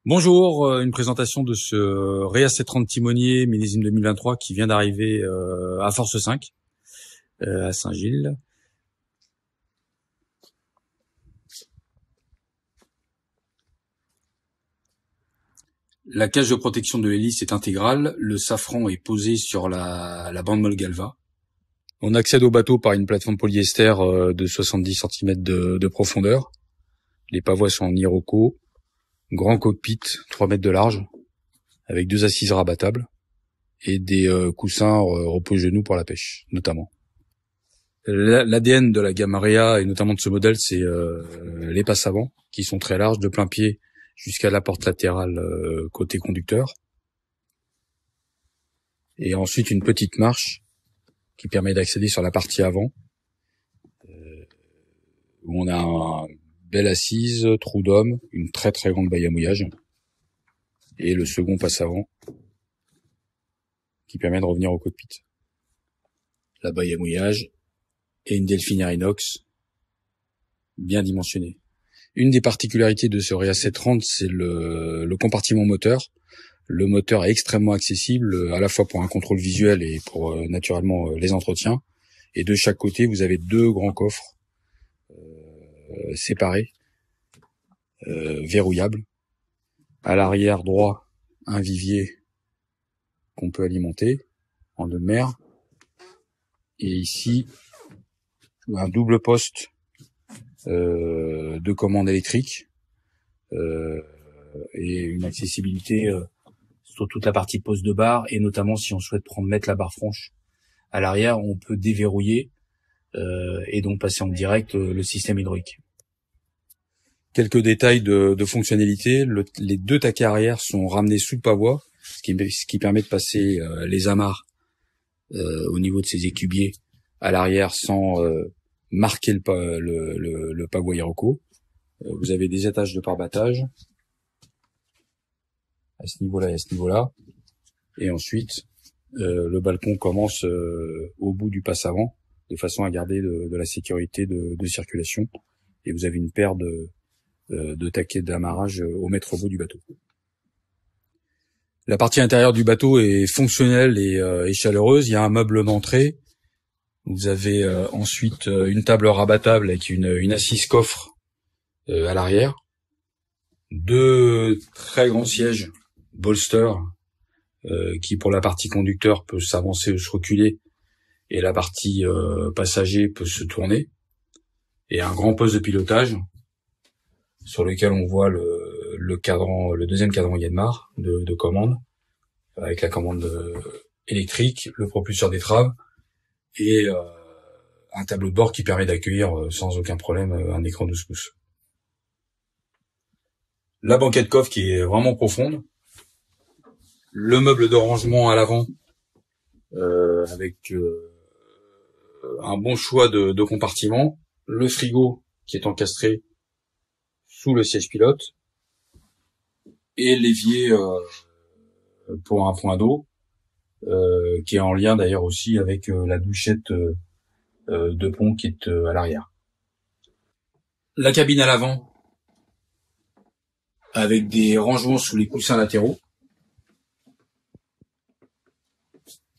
Bonjour, une présentation de ce Rea 730 timonier millésime 2023 qui vient d'arriver à Force 5, à Saint-Gilles. La cage de protection de l'hélice est intégrale, le safran est posé sur la bande molle Galva. On accède au bateau par une plateforme polyester de 70 cm de profondeur. Les pavois sont en iroko. Grand cockpit, 3 mètres de large, avec 2 assises rabattables et des coussins repose-genoux pour la pêche, notamment. L'ADN de la gamme Rea, et notamment de ce modèle, c'est les passes avant, qui sont très larges, de plein pied jusqu'à la porte latérale côté conducteur. Et ensuite une petite marche qui permet d'accéder sur la partie avant, où on a un belle assise, trou d'homme, une très très grande baille à mouillage, et le second passe avant qui permet de revenir au cockpit. La baille à mouillage et une delphinière inox bien dimensionnée. Une des particularités de ce Rea 730, c'est le compartiment moteur. Le moteur est extrêmement accessible, à la fois pour un contrôle visuel et pour naturellement les entretiens. Et de chaque côté, vous avez 2 grands coffres séparés, verrouillables. À l'arrière droit, un vivier qu'on peut alimenter en eau de mer. Et ici, un double poste de commande électrique et une accessibilité sur toute la partie poste de barre, et notamment si on souhaite mettre la barre franche à l'arrière, on peut déverrouiller et donc passer en direct le système hydraulique. Quelques détails de fonctionnalité. Les 2 taquets arrière sont ramenés sous le pavois, ce qui permet de passer les amarres au niveau de ces écubiers à l'arrière sans marquer le pavois iroko. Vous avez des étages de pare-battage à ce niveau-là et à ce niveau-là. Et ensuite, le balcon commence au bout du passe avant, de façon à garder de la sécurité de circulation. Et vous avez une paire de taquets d'amarrage au mètre beau du bateau. La partie intérieure du bateau est fonctionnelle et chaleureuse. Il y a un meuble d'entrée. Vous avez ensuite une table rabattable avec une assise coffre à l'arrière. 2 très grands sièges bolster qui pour la partie conducteur peut s'avancer ou se reculer, et la partie passager peut se tourner. Et un grand poste de pilotage sur lequel on voit le cadran, le deuxième cadran Yanmar de commande, avec la commande électrique, le propulseur d'étrave et un tableau de bord qui permet d'accueillir sans aucun problème un écran 12 pouces. La banquette coffre qui est vraiment profonde, le meuble de rangement à l'avant avec un bon choix de compartiments, le frigo qui est encastré sous le siège pilote, et l'évier pour un point d'eau qui est en lien d'ailleurs aussi avec la douchette de pont qui est à l'arrière. La cabine à l'avant avec des rangements sous les coussins latéraux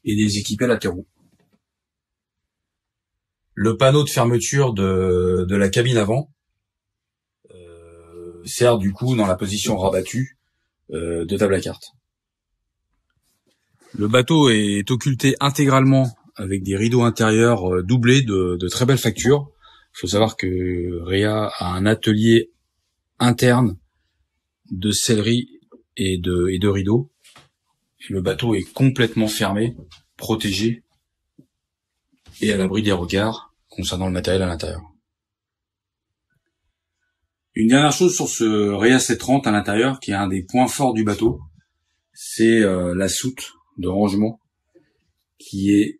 et des équipés latéraux. Le panneau de fermeture de la cabine avant sert du coup dans la position rabattue de table à cartes. Le bateau est occulté intégralement avec des rideaux intérieurs doublés de très belle facture. Il faut savoir que Rea a un atelier interne de sellerie et de rideaux. Et le bateau est complètement fermé, protégé et à l'abri des regards concernant le matériel à l'intérieur. Une dernière chose sur ce Rea 730 à l'intérieur, qui est un des points forts du bateau, c'est la soute de rangement qui est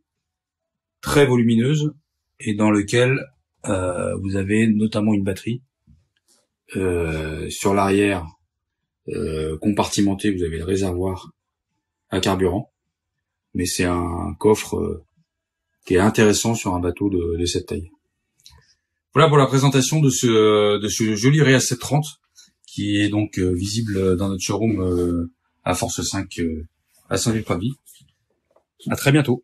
très volumineuse et dans lequel vous avez notamment une batterie. Sur l'arrière compartimenté, vous avez le réservoir à carburant, mais c'est un coffre qui est intéressant sur un bateau de cette taille. Voilà pour la présentation de ce joli Rea 730 qui est donc visible dans notre showroom à Force 5 à Saint-Villepravie. À très bientôt.